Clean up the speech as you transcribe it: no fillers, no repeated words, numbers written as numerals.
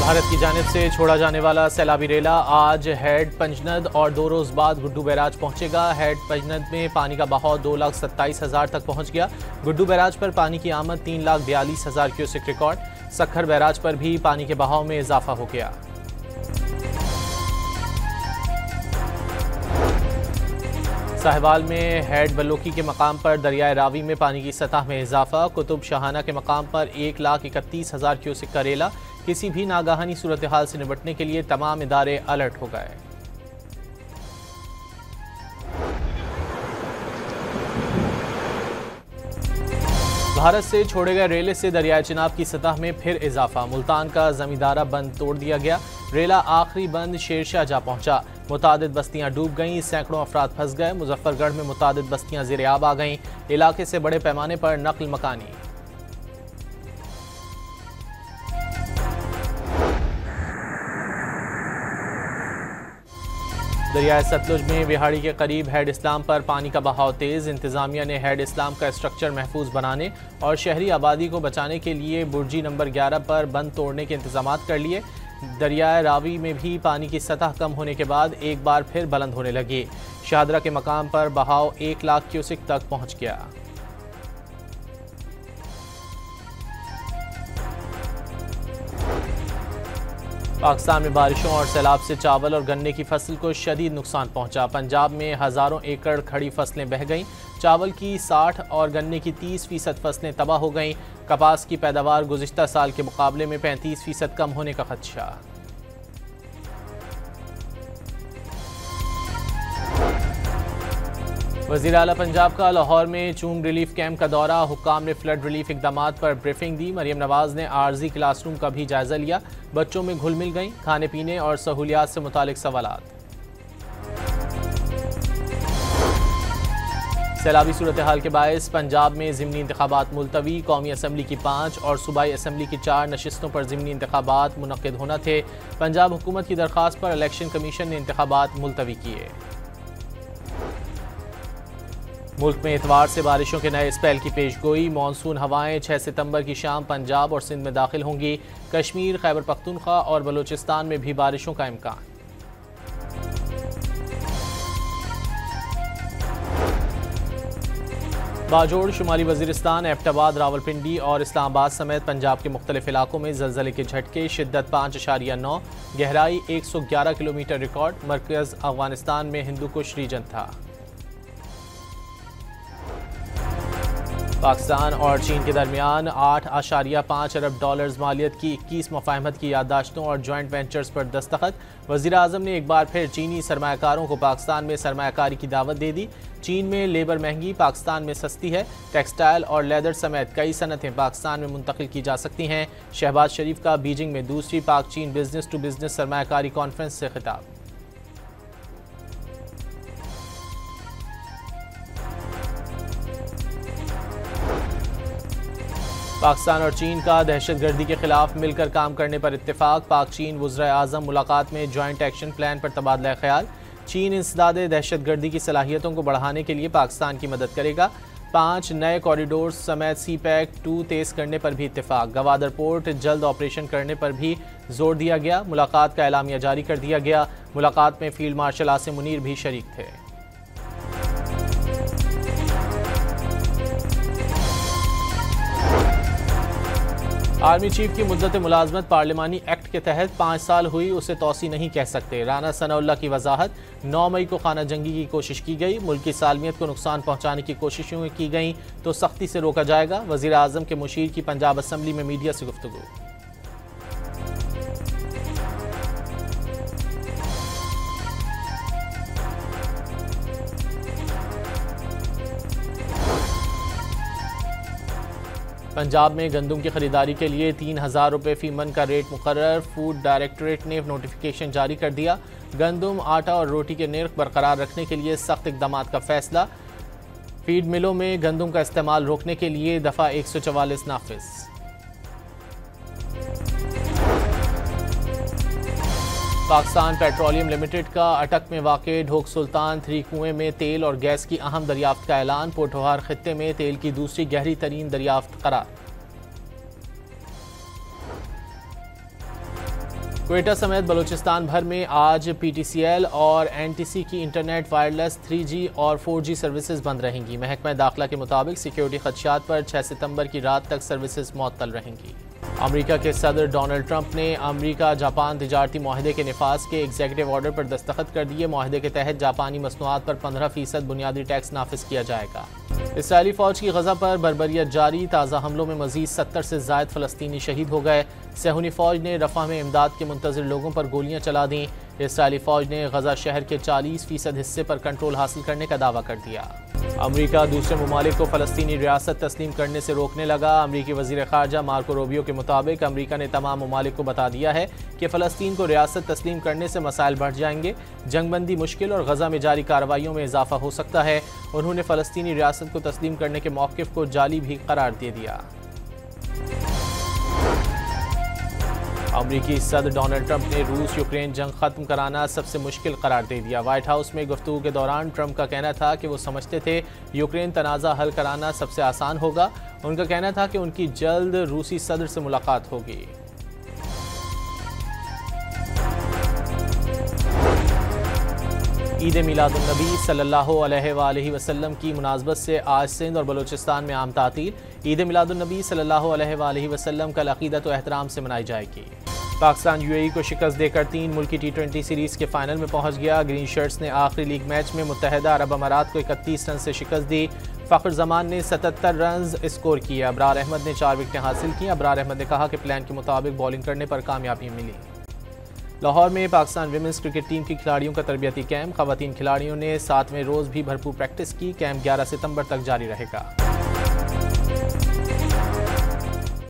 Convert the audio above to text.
भारत की जानिब से छोड़ा जाने वाला सैलाबी रेला आज हेड पंजनद और 2 रोज बाद गुड्डू बैराज पहुंचेगा। हेड पंजनद में पानी का बहाव 2,27,000 तक पहुंच गया। गुड्डू बैराज पर पानी की आमद 3,42,000 क्यूसेक रिकॉर्ड। सक्खर बैराज पर भी पानी के बहाव में इजाफा हो गया। साहिवाल में हेड बलोकी के मकाम पर दरियाए रावी में पानी की सतह में इजाफा। कुतुब शाहाना के मकाम पर 1,31,000 क्यूसेक का रेला। किसी भी नागाहानी सूरत हाल से निपटने के लिए तमाम इदारे अलर्ट हो गए। भारत से छोड़े गए रेले से दरियाए चिनाब की सतह में फिर इजाफा। मुल्तान का जमींदारा बंद तोड़ दिया गया। रेला आखिरी बंद शेरशाह जा पहुंचा। मुतादिद बस्तियां डूब गईं, सैकड़ों अफराद फंस गए। मुजफ्फरगढ़ में मुतादिद बस्तियां ज़ेर-ए-आब आ गईं। इलाके से बड़े पैमाने पर नकल मकानी। दरियाए सतलुज में विहाड़ी के करीब हेड इस्लाम पर पानी का बहाव तेज। इंतजामिया ने हेड इस्लाम का स्ट्रक्चर महफूज बनाने और शहरी आबादी को बचाने के लिए बुर्जी नंबर 11 पर बंद तोड़ने के इंतजाम कर लिए। दरियाए रावी में भी पानी की सतह कम होने के बाद एक बार फिर बुलंद होने लगी। शाहदरा के मकाम पर बहाव 1 लाख क्यूसेक तक पहुंच गया। पाकिस्तान में बारिशों और सैलाब से चावल और गन्ने की फसल को शदीद नुकसान पहुंचा। पंजाब में हज़ारों एकड़ खड़ी फसलें बह गईं। चावल की 60 और गन्ने की 30% फसलें तबाह हो गईं। कपास की पैदावार गुज़िश्ता साल के मुकाबले में 35% कम होने का खदशा। वज़ीर आला पंजाब का लाहौर में चूम रिलीफ कैंप का दौरा। हुक्काम ने फ्लड रिलीफ इक़दामात पर ब्रीफिंग दी। मरियम नवाज ने आर्जी क्लासरूम का भी जायजा लिया। बच्चों में घुल मिल गई। खाने पीने और सहूलियात से मुतालिक सवालात। सैलाबी सूरत हाल के बायस पंजाब में ज़िमनी इंतखाबात मुलतवी। कौमी असम्बली की 5 और सूबाई असम्बली की 4 नशिस्तों पर ज़िमनी इंतखाबात मुनक्किद होना थे। पंजाब हुकूमत की दरख्वास्त पर इलेक्शन कमीशन ने इंतखाबात मुलतवी किए। मुल्क में इतवार से बारिशों के नए स्पेल की पेशगोई। मानसून हवाएं 6 सितंबर की शाम पंजाब और सिंध में दाखिल होंगी। कश्मीर, खैबर पख्तूनख्वा और बलूचिस्तान में भी बारिशों का इम्कान। बाजोड़, शुमाली वजीरिस्तान, एबटाबाद, रावलपिंडी और इस्लामाबाद समेत पंजाब के मुख्तलिफ इलाकों में ज़लज़ले के झटके। शिद्दत 5.9, गहराई 111 किलोमीटर रिकॉर्ड। मरकज़ अफगानिस्तान में हिंदुकुश रीजन था। पाकिस्तान और चीन के दरमियान 8.5 अरब डॉलर्स मालियत की 21 मुफाहमत की याददाश्तों और जॉइंट वेंचर्स पर दस्तखत। वज़ीर आज़म ने एक बार फिर चीनी सरमायाकारों को पाकिस्तान में सरमायाकारी की दावत दे दी। चीन में लेबर महंगी, पाकिस्तान में सस्ती है। टेक्सटाइल और लेदर समेत कई सनतें पाकिस्तान में मुंतकिल की जा सकती हैं। शहबाज शरीफ का बीजिंग में दूसरी पाक चीन बिजनेस टू बिजनेस सरमायाकारी कॉन्फ्रेंस से खिताब। पाकिस्तान और चीन का दहशतगर्दी के खिलाफ मिलकर काम करने पर इत्तेफाक। पाक चीन वज़ीर आज़म मुलाकात में जॉइंट एक्शन प्लान पर तबादला ख्याल। चीन इंसदाद दहशतगर्दी की सलाहियतों को बढ़ाने के लिए पाकिस्तान की मदद करेगा। 5 नए कॉरिडोर समेत CPEC 2 तेज़ करने पर भी इत्तेफाक। गवादर पोर्ट जल्द ऑपरेशन करने पर भी जोर दिया गया। मुलाकात का एलामिया जारी कर दिया गया। मुलाकात में फील्ड मार्शल आसिम मुनीर भी शरीक थे। आर्मी चीफ की मुद्दत मुलाजमत पार्लिमानी एक्ट के तहत 5 साल हुई, उसे तौसी नहीं कह सकते। राना सनाउल्लाह की वजाहत। 9 मई को खाना जंगी की कोशिश की गई। मुल्क की सालमियत को नुकसान पहुंचाने की कोशिशें की गई तो सख्ती से रोका जाएगा। वज़ीर आज़म के मुशीर की पंजाब असम्बली में मीडिया से गुफ्तगू। पंजाब में गंदम की खरीदारी के लिए 3,000 रुपये फी मन का रेट मुकर्रर। फूड डायरेक्टरेट ने नोटिफिकेशन जारी कर दिया। गंदम, आटा और रोटी के निर्ख बरकरार रखने के लिए सख्त इकदाम का फैसला। फीड मिलों में गंदम का इस्तेमाल रोकने के लिए दफ़ा 144 नाफिज। पाकिस्तान पेट्रोलियम लिमिटेड का अटक में वाक़े ढोक सुल्तान 3 कुएं में तेल और गैस की अहम दरियाफ्त का ऐलान। पोठोहार खित्ते में तेल की दूसरी गहरी तरीन दरियाफ्त करार। क्वेटा समेत बलूचिस्तान भर में आज PTCL और NTC की इंटरनेट वायरलेस 3G और 4G सर्विसेज बंद रहेंगी। महकमा दाखिला के मुताबिक सिक्योरिटी खदशात पर 6 सितंबर की रात तक सर्विसेज मुअत्तल रहेंगी। अमेरिका के सदर डोनाल्ड ट्रंप ने अमेरिका जापान तिजारती माहदे के निफाज के एग्जीक्यूटिव ऑर्डर पर दस्तखत कर दिए। माहदे के तहत जापानी मसनूआत पर 15% बुनियादी टैक्स नाफिज किया जाएगा। इसराइली फौज की गजा पर बर्बरियत जारी, ताज़ा हमलों में मजीद 70 से ज़ायद फ़लस्तीनी शहीद हो गए। सहूनी फौज ने रफ़ा में इमदाद के मुंतज़िर लोगों पर गोलियां चला दी। इसराइली फौज ने गजा शहर के 40% हिस्से पर कंट्रोल हासिल करने का दावा कर दिया। अमेरिका दूसरे ममालिक को फ़लस्तीनी रियासत तस्लीम करने से रोकने लगा। अमेरिकी वज़ीर ख़ारजा मार्को रूबियो के मुताबिक अमेरिका ने तमाम ममालिक को बता दिया है कि फ़लस्तीन को रियासत तस्लीम करने से मसाइल बढ़ जाएंगे, जंगबंदी मुश्किल और गजा में जारी कार्रवाइयों में इजाफा हो सकता है। उन्होंने फ़लस्तीनी रियासत को तस्लीम करने के मौक़िफ़ को जाली भी करार दे दिया। अमेरिकी सदर डोनाल्ड ट्रंप ने रूस यूक्रेन जंग खत्म कराना सबसे मुश्किल करार दे दिया। व्हाइट हाउस में गुफ्तगू के दौरान ट्रंप का कहना था कि वो समझते थे यूक्रेन तनाज़ा हल कराना सबसे आसान होगा। उनका कहना था कि उनकी जल्द रूसी सदर से मुलाकात होगी। ईद मिलादुन्नबी सल्लल्लाहु अलैहि वसल्लम की मुनासबत से आज सिंध और बलूचिस्तान में आम तातील। ईद मिलादुन्नबी सल्लल्लाहु अलैहि वसल्लम कल अक़ीदत व एहतराम से मनाई जाएगी। पाकिस्तान UAE को शिकस्त देकर 3 मुल्की T20 सीरीज़ के फाइनल में पहुंच गया। ग्रीन शर्ट्स ने आखिरी लीग मैच में मुत्तहदा अरब अमारात को 31 रन से शिकस्त दी। फ़ख्र जमान ने 77 रन स्कोर किए। अबरार अहमद ने 4 विकेटें हासिल की। अबरार अहमद ने कहा कि प्लान के मुताबिक बॉलिंग करने पर कामयाबी मिली। लाहौर में पाकिस्तान विमेंस क्रिकेट टीम की खिलाड़ियों का तरबियती कैंप। ख़वातीन खिलाड़ियों ने 7वें रोज़ भी भरपूर प्रैक्टिस की। कैंप 11 सितंबर तक जारी रहेगा।